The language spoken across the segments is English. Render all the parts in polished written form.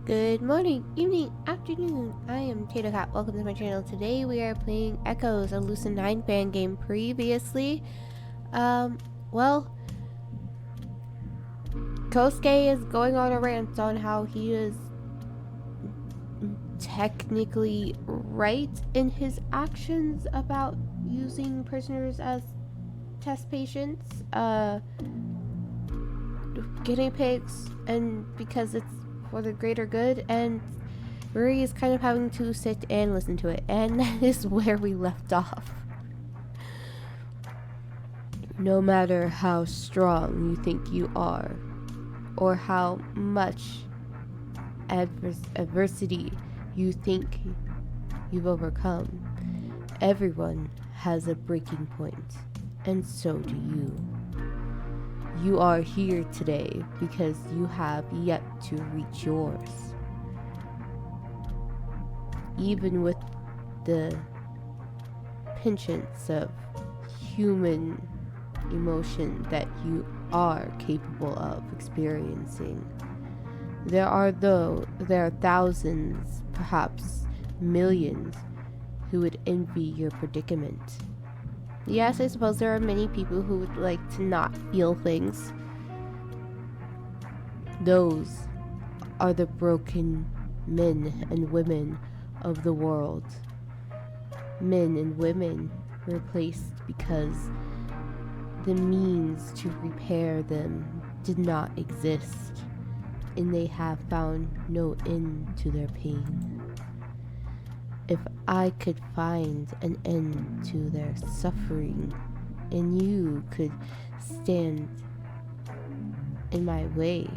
Good morning, evening, afternoon. I am Tatocat. Welcome to my channel. Today we are playing Echoes, a Lucid9 fan game. Previously, well, Kosuke is going on a rant on how he is technically right in his actions about using prisoners as test patients, guinea pigs, and because it's for the greater good, and Ruri is kind of having to sit and listen to it, and that is where we left off. No matter how strong you think you are, or how much adversity you think you've overcome, everyone has a breaking point, and so do you. You are here today because you have yet to reach yours. Even with the penchants of human emotion that you are capable of experiencing, there are thousands, perhaps millions, who would envy your predicament. Yes, I suppose there are many people who would like to not feel things. Those are the broken men and women of the world. Men and women replaced because the means to repair them did not exist, and they have found no end to their pain. If I could find an end to their suffering, and you could stand in my way,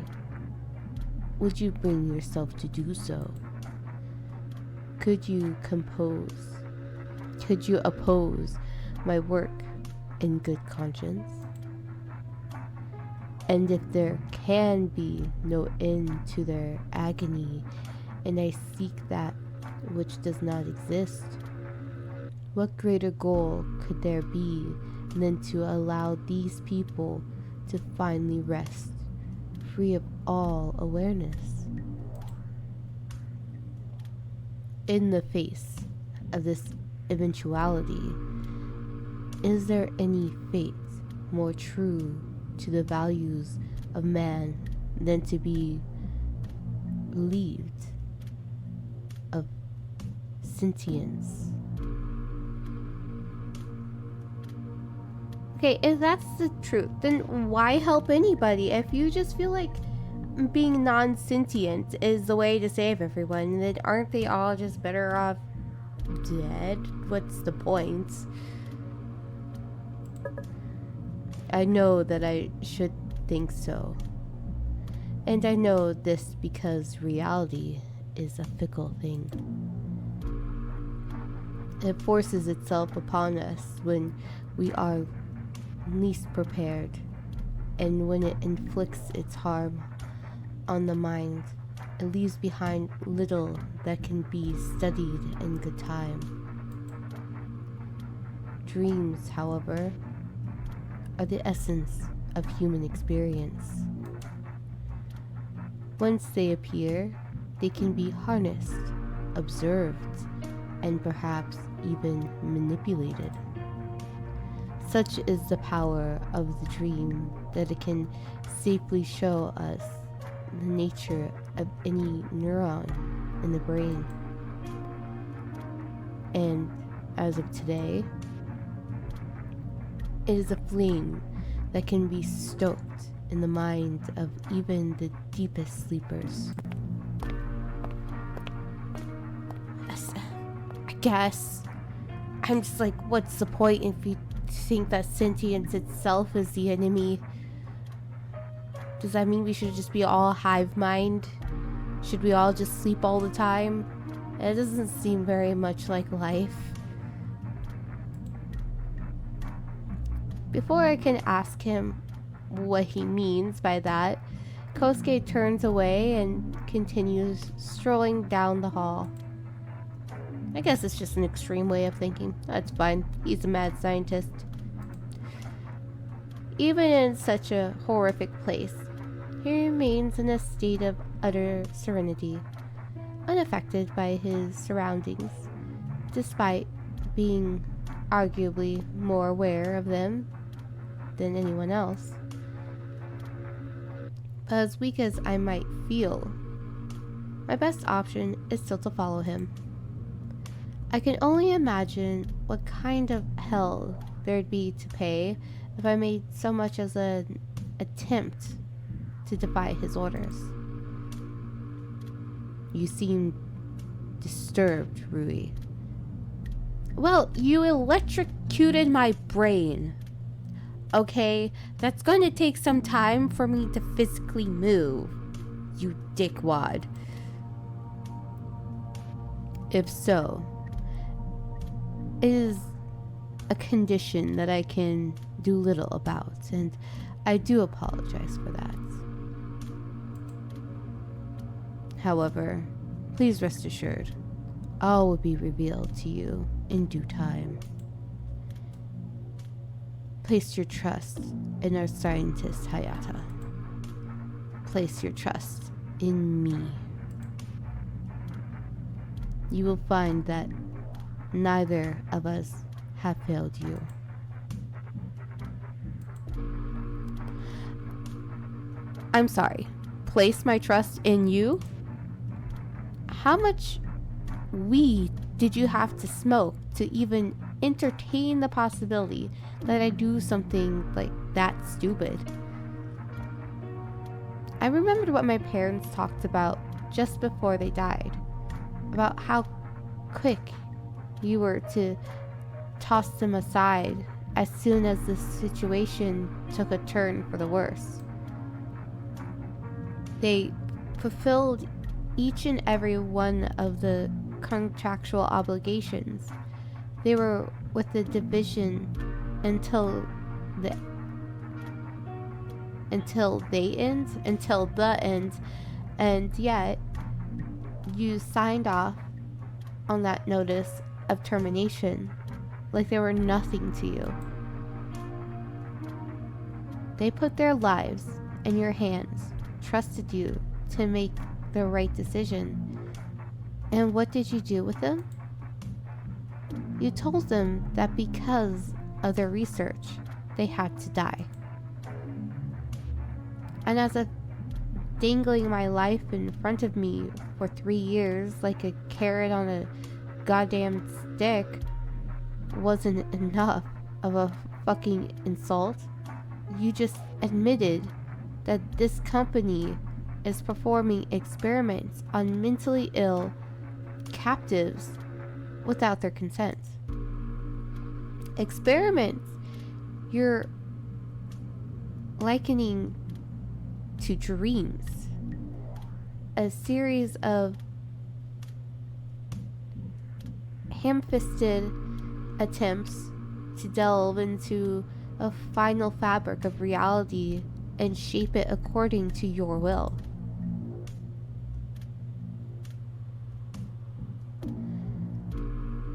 would you bring yourself to do so? Could you oppose my work in good conscience? And if there can be no end to their agony, and I seek that which does not exist, what greater goal could there be than to allow these people to finally rest, free of all awareness? In the face of this eventuality, is there any fate more true to the values of man than to be relieved of sentience? Okay, if that's the truth, then why help anybody? If you just feel like being non-sentient is the way to save everyone, then aren't they all just better off dead? What's the point? I know that I should think so. And I know this because reality is a fickle thing. It forces itself upon us when we are least prepared, and when it inflicts its harm on the mind, it leaves behind little that can be studied in good time. Dreams, however, are the essence of human experience. Once they appear, they can be harnessed, observed, and perhaps even manipulated. Such is the power of the dream that it can safely show us the nature of any neuron in the brain. And as of today, it is a flame that can be stoked in the mind of even the deepest sleepers. I guess I'm just like, what's the point if you think that sentience itself is the enemy? Does that mean we should just be all hive mind? Should we all just sleep all the time? It doesn't seem very much like life. Before I can ask him what he means by that, Kosuke turns away and continues strolling down the hall. I guess it's just an extreme way of thinking. That's fine. He's a mad scientist. Even in such a horrific place, he remains in a state of utter serenity, unaffected by his surroundings, despite being arguably more aware of them than anyone else. But as weak as I might feel, my best option is still to follow him. I can only imagine what kind of hell there'd be to pay if I made so much as an attempt to defy his orders. You seem disturbed, Rui. Well, you electrocuted my brain. Okay, that's going to take some time for me to physically move, you dickwad. If so, it is a condition that I can do little about, and I do apologize for that. However, please rest assured, all will be revealed to you in due time. Place your trust in our scientist, Hayata. Place your trust in me. You will find that neither of us have failed you. I'm sorry. Place my trust in you? How much weed did you have to smoke to even entertain the possibility that I do something like that stupid? I remembered what my parents talked about just before they died, about how quick you were to toss them aside as soon as the situation took a turn for the worse. They fulfilled each and every one of the contractual obligations. They were with the division until the end, and yet you signed off on that notice of termination like they were nothing to you. They put their lives in your hands, trusted you to make the right decision. And what did you do with them? You told them that because of their research, they had to die. And as if dangling my life in front of me for 3 years like a carrot on a goddamn stick wasn't enough of a fucking insult, you just admitted that this company is performing experiments on mentally ill captives without their consent. Experiments you're likening to dreams, a series of ham-fisted attempts to delve into a final fabric of reality and shape it according to your will.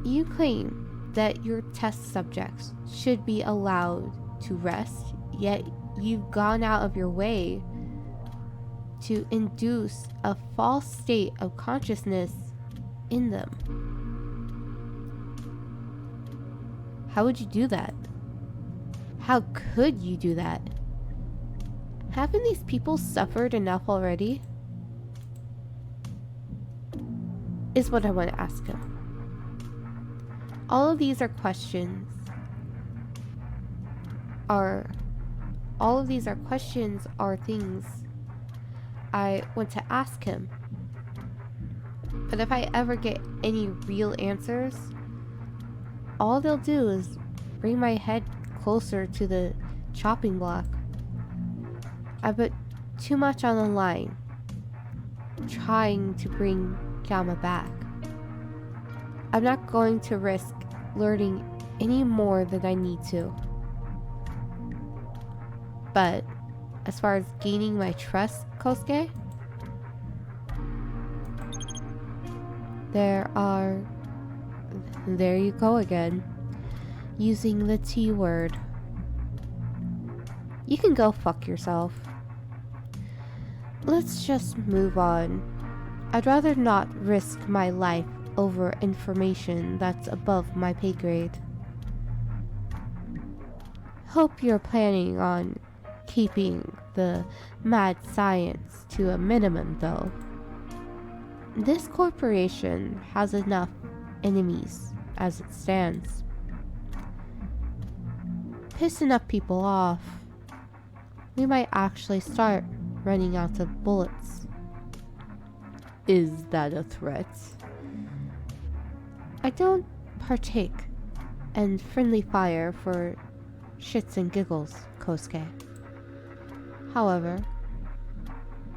You claim that your test subjects should be allowed to rest, yet you've gone out of your way to induce a false state of consciousness in them. How would you do that? How could you do that? Haven't these people suffered enough already? Is what I want to ask him. All of these are questions. Are things I want to ask him. But if I ever get any real answers, all they'll do is bring my head closer to the chopping block. I put too much on the line trying to bring Gamma back. I'm not going to risk learning any more than I need to. But as far as gaining my trust, Kosuke, there you go again, using the T word. You can go fuck yourself. Let's just move on. I'd rather not risk my life over information that's above my pay grade. Hope you're planning on keeping the mad science to a minimum, though. This corporation has enough enemies as it stands. Piss enough people off, we might actually start running out of bullets. Is that a threat? I don't partake in friendly fire for shits and giggles, Kosuke. However,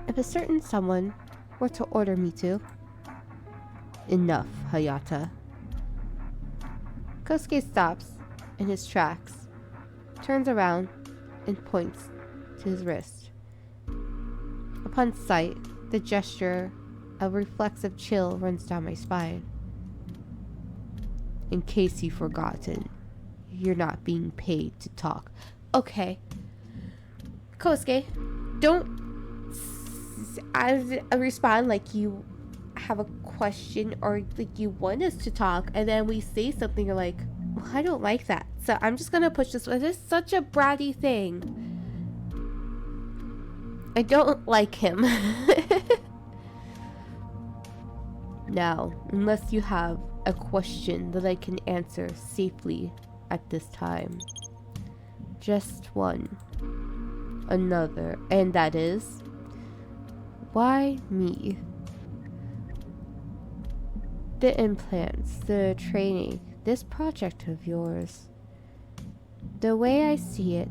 if a certain someone were to order me to... Enough, Hayata. Kosuke stops in his tracks, turns around, and points to his wrist. Upon sight, the gesture, a reflexive chill runs down my spine. In case you've forgotten, you're not being paid to talk. Okay. Kosuke, don't respond like you have a question or like you want us to talk, and then we say something, you're like, well, I don't like that, so I'm just gonna push this. This is such a bratty thing. I don't like him. Now, unless you have a question that I can answer safely at this time. Just one. Another. And that is, why me? The implants, the training, this project of yours. The way I see it,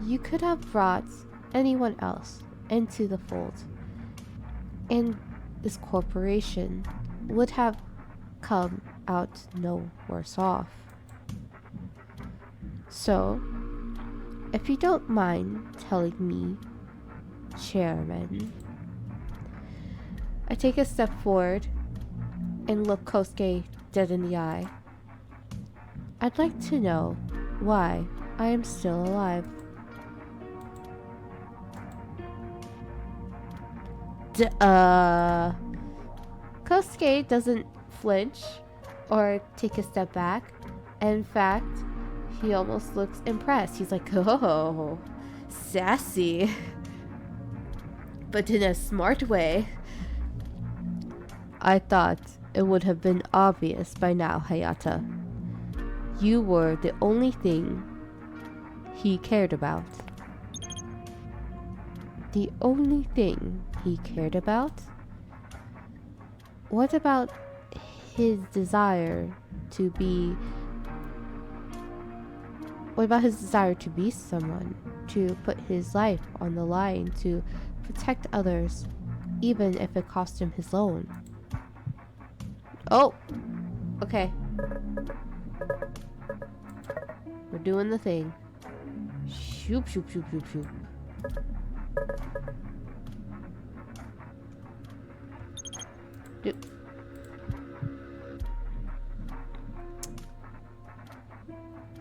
you could have brought anyone else into the fold, and this corporation would have come out no worse off. So, if you don't mind telling me, Chairman. I take a step forward and look Kosuke dead in the eye. I'd like to know why I am still alive. Kosuke doesn't flinch or take a step back. In fact, he almost looks impressed. He's like, oh, sassy. But in a smart way. I thought it would have been obvious by now, Hayata. You were the only thing he cared about. The only thing he cared about? What about his desire to be... What about his desire to be someone? To put his life on the line, to protect others, even if it cost him his own. Oh! Okay. We're doing the thing. Shoop, shoop, shoop, shoop, shoop.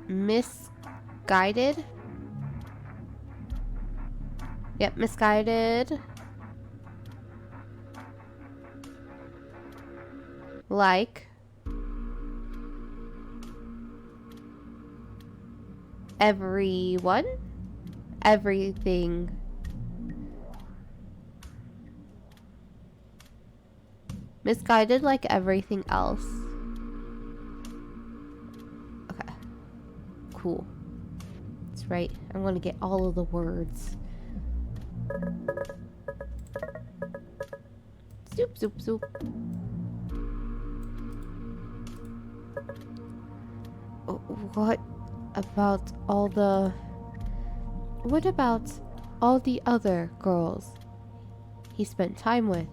Misguided? Yep, misguided. Like everyone? Everything. Misguided like everything else. Okay. Cool. That's right. I'm gonna get all of the words. Zoop, zoop, zoop. What about all the... What about all the other girls he spent time with?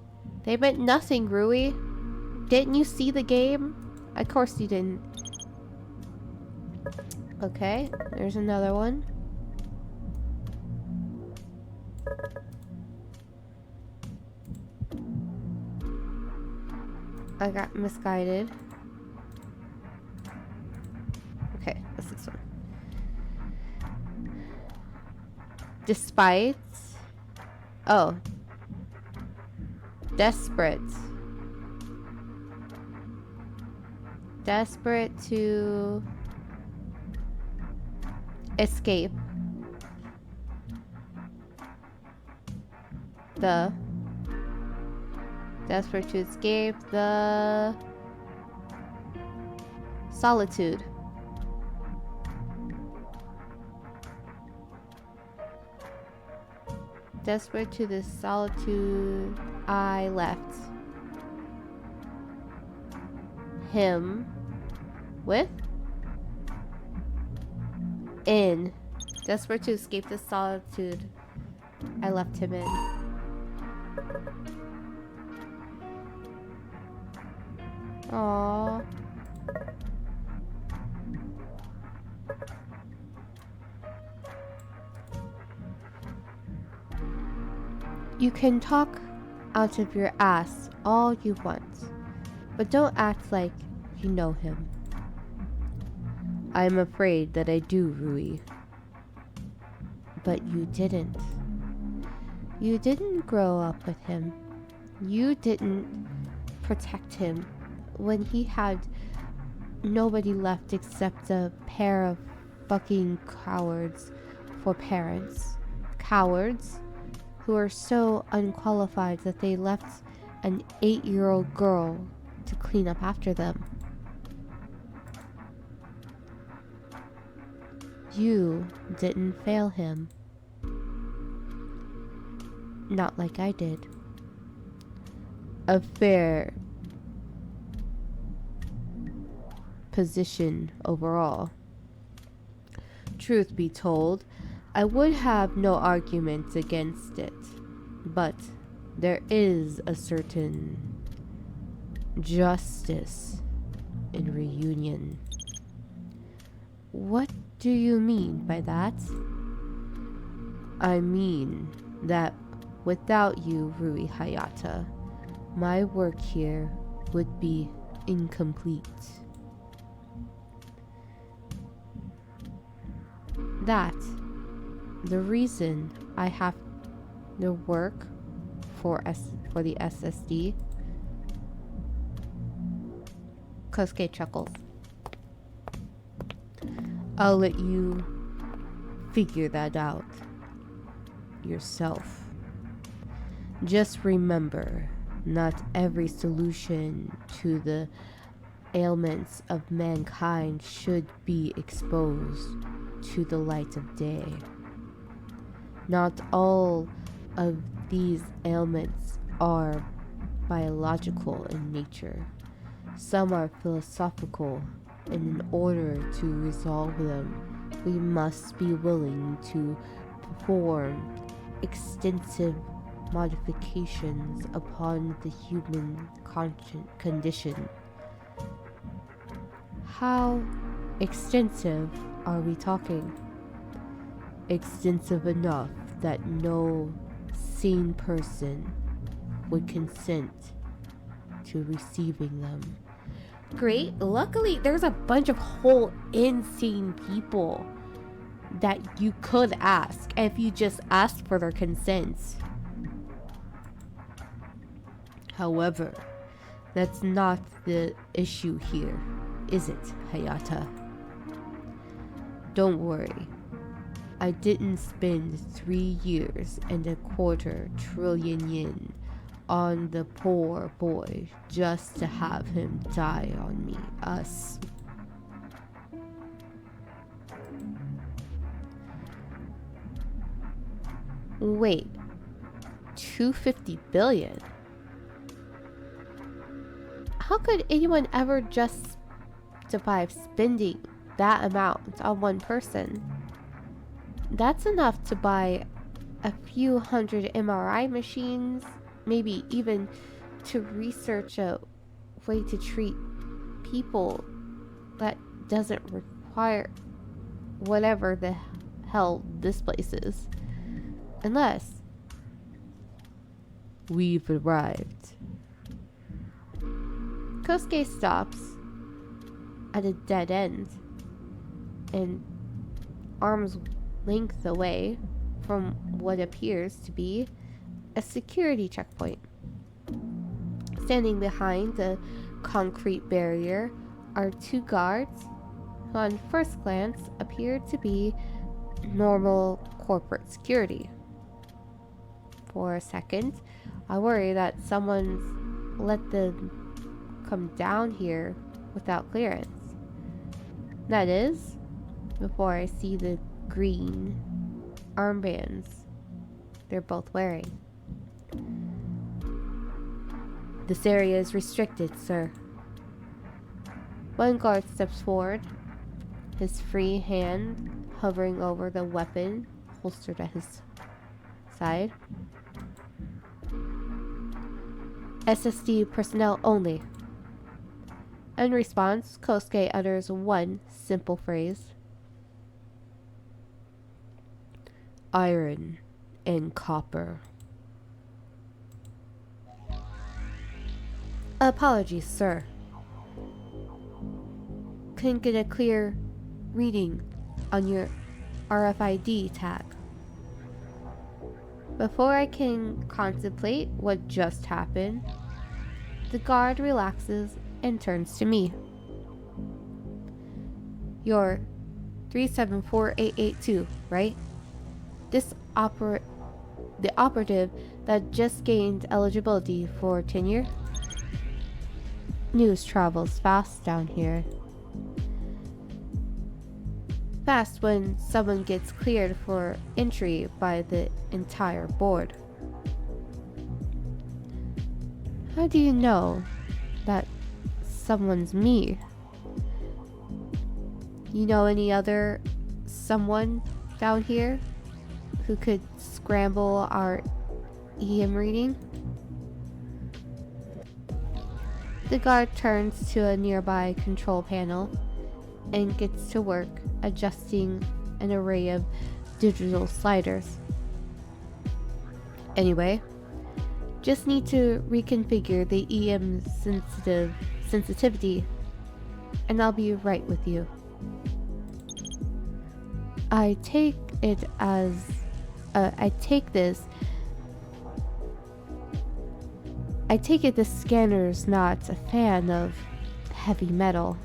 They meant nothing, Rui. Didn't you see the game? Of course you didn't. Okay, there's another one. I got misguided. Okay, what's this one? Despite... Oh. Desperate. Desperate to escape the solitude. Desperate to the solitude I left him with. In. Desperate to escape the solitude I left him in. Aww. You can talk out of your ass all you want, but don't act like you know him. I'm afraid that I do, Rui. But you didn't. You didn't grow up with him. You didn't protect him when he had nobody left except a pair of fucking cowards for parents. Cowards who are so unqualified that they left an 8-year-old girl to clean up after them. You didn't fail him. Not like I did. A fair position overall. Truth be told, I would have no argument against it, but there is a certain justice in reunion. What do you mean by that? I mean that without you, Rui Hayata, my work here would be incomplete. That the reason I have to work for the SSD. Kosuke chuckles. I'll let you figure that out yourself. Just remember, not every solution to the ailments of mankind should be exposed to the light of day. Not all of these ailments are biological in nature. Some are philosophical, and in order to resolve them, we must be willing to perform extensive modifications upon the human condition. How extensive are we talking? Extensive enough that no sane person would consent to receiving them. Great. Luckily, there's a bunch of whole insane people that you could ask if you just asked for their consent. However, that's not the issue here, is it, Hayata? Don't worry. I didn't spend 3 years and a quarter trillion yen on the poor boy just to have him die on me. Us. Wait. 250 billion? How could anyone ever justify spending that amount on one person? That's enough to buy a few hundred MRI machines, maybe even to research a way to treat people that doesn't require whatever the hell this place is. Unless we've arrived. Kosuke stops at a dead end and arm's length away from what appears to be a security checkpoint. Standing behind the concrete barrier are two guards who on first glance appear to be normal corporate security. For a second, I worry that someone's let them come down here without clearance. That is, before I see the green armbands they're both wearing. This area is restricted, sir. One guard steps forward, his free hand hovering over the weapon holstered at his side. SSD personnel only. In response, Kosuke utters one simple phrase. Iron and copper. Apologies, sir. Couldn't get a clear reading on your RFID tag. Before I can contemplate what just happened, the guard relaxes and turns to me. You're 374882, right? The operative that just gained eligibility for tenure? News travels fast down here. Fast when someone gets cleared for entry by the entire board. How do you know that someone's me? You know any other someone down here who could scramble our EM reading? The guard turns to a nearby control panel and gets to work adjusting an array of digital sliders. Anyway, just need to reconfigure the EM sensitivity and I'll be right with you. I take it the scanner's not a fan of heavy metal.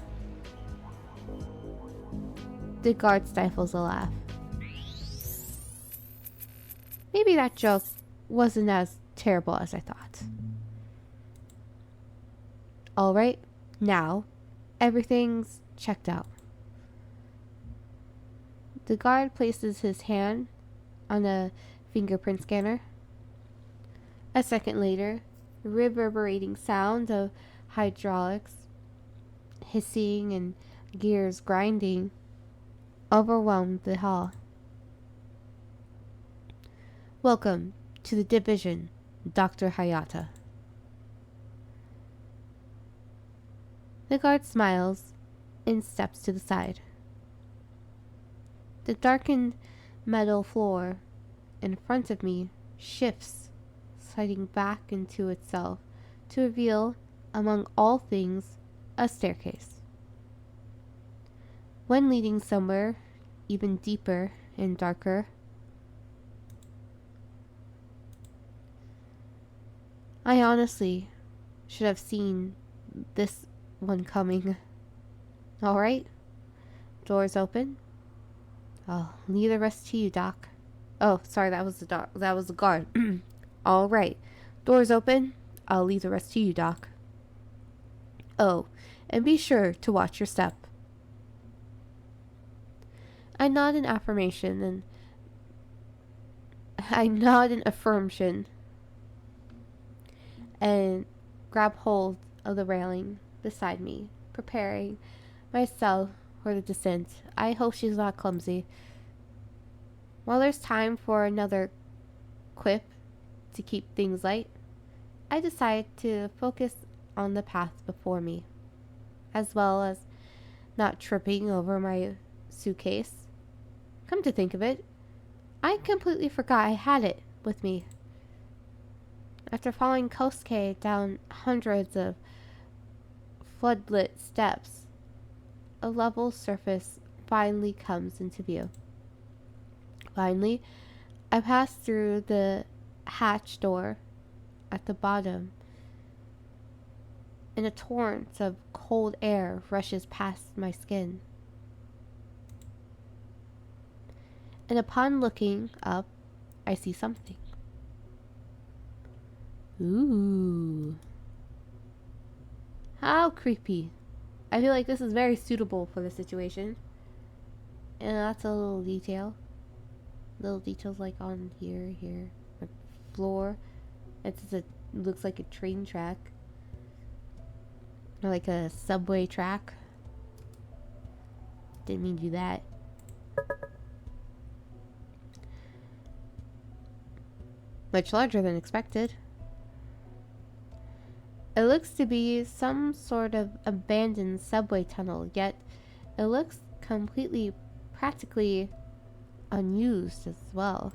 The guard stifles a laugh. Maybe that joke wasn't as terrible as I thought. Alright, now everything's checked out. The guard places his hand on a fingerprint scanner. A second later, the reverberating sound of hydraulics hissing and gears grinding overwhelmed the hall. Welcome to the division, Dr. Hayata. The guard smiles and steps to the side. The darkened metal floor in front of me shifts, sliding back into itself to reveal, among all things, a staircase. One leading somewhere even deeper and darker. I honestly should have seen this one coming. Alright, doors open. I'll leave the rest to you, Doc. Oh, sorry, that was the guard. Alright, doors open. I'll leave the rest to you, Doc. Oh, and be sure to watch your step. I nod in affirmation and grab hold of the railing beside me, preparing myself for the descent. I hope she's not clumsy. While there's time for another quip to keep things light, I decide to focus on the path before me, as well as not tripping over my suitcase. Come to think of it, I completely forgot I had it with me. After following Kosuke down hundreds of floodlit steps, a level surface finally comes into view. Finally, I pass through the hatch door at the bottom and a torrent of cold air rushes past my skin. And upon looking up, I see something. Ooh. How creepy. I feel like this is very suitable for the situation. And that's a little detail. Little details like on here, the floor. Looks like a train track. Or like a subway track. Didn't mean to do that. Much larger than expected. It looks to be some sort of abandoned subway tunnel, yet it looks completely, practically unused as well.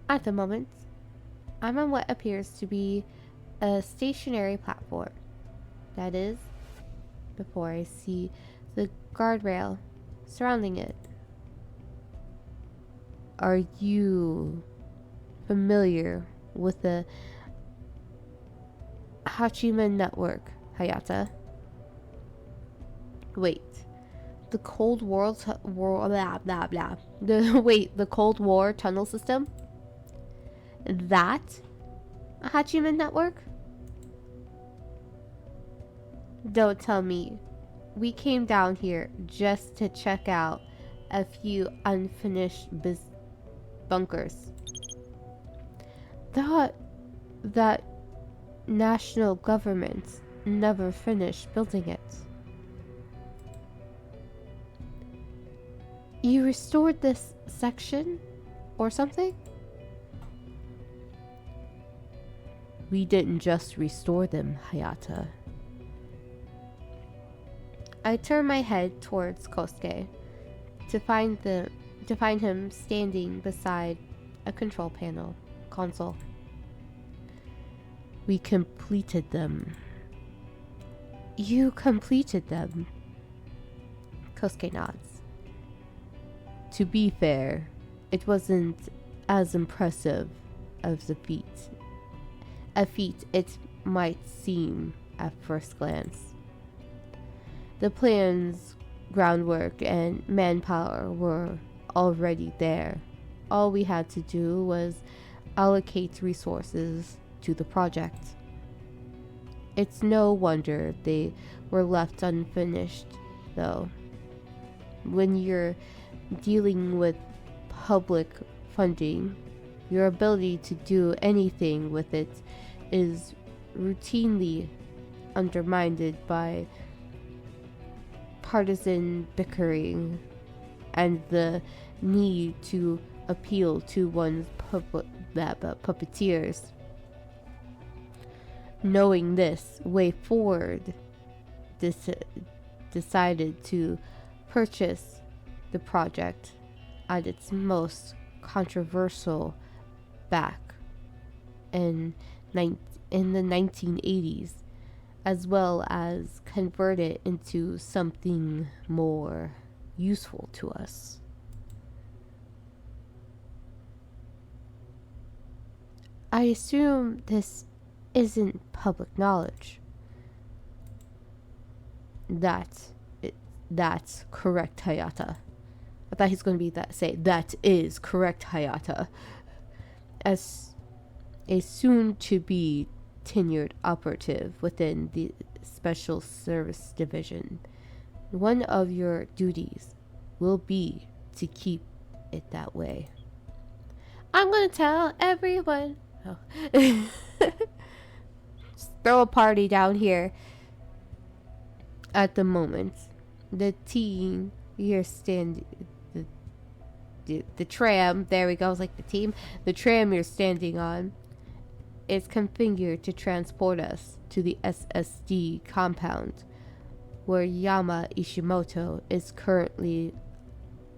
At the moment, I'm on what appears to be a stationary platform. That is, before I see the guardrail surrounding it. Are you familiar with the Hachima network, Hayata? Wait, the Cold War blah blah blah. The Cold War tunnel system? That a Hachima network? Don't tell me. We came down here just to check out a few unfinished bunkers. Thought that national government never finished building it. You restored this section or something? We didn't just restore them, Hayata. I turn my head towards Kosuke to find him standing beside a control panel console. We completed them. You completed them? Kosuke nods. To be fair, it wasn't as impressive as a feat it might seem at first glance. The plans, groundwork, and manpower were already there. All we had to do was allocate resources to the project. It's no wonder they were left unfinished, though. When you're dealing with public funding, your ability to do anything with it is routinely undermined by partisan bickering and the need to appeal to one's puppeteers. Knowing this, Way Forward decided to purchase the project at its most controversial back in the 1980s, as well as convert it into something more useful to us. I assume this isn't public knowledge. That's correct, Hayata. I thought he's going to be that is correct, Hayata. As a soon-to-be tenured operative within the Special Service Division, one of your duties will be to keep it that way. I'm going to tell everyone. Oh. Just throw a party down here. At the moment, the team you're standing... The tram, there we go, I was like the tram you're standing on is configured to transport us to the SSD compound, where Yama Ishimoto is currently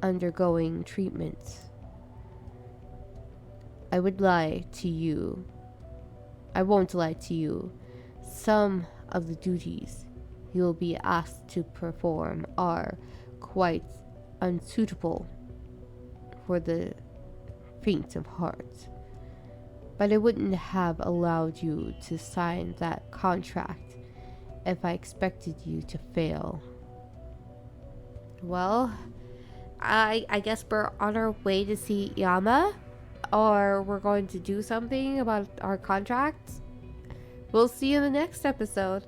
undergoing treatment. I won't lie to you. Some of the duties you'll be asked to perform are quite unsuitable for the faint of heart. But I wouldn't have allowed you to sign that contract if I expected you to fail. Well, I guess we're on our way to see Yama, or we're going to do something about our contracts. We'll see you in the next episode.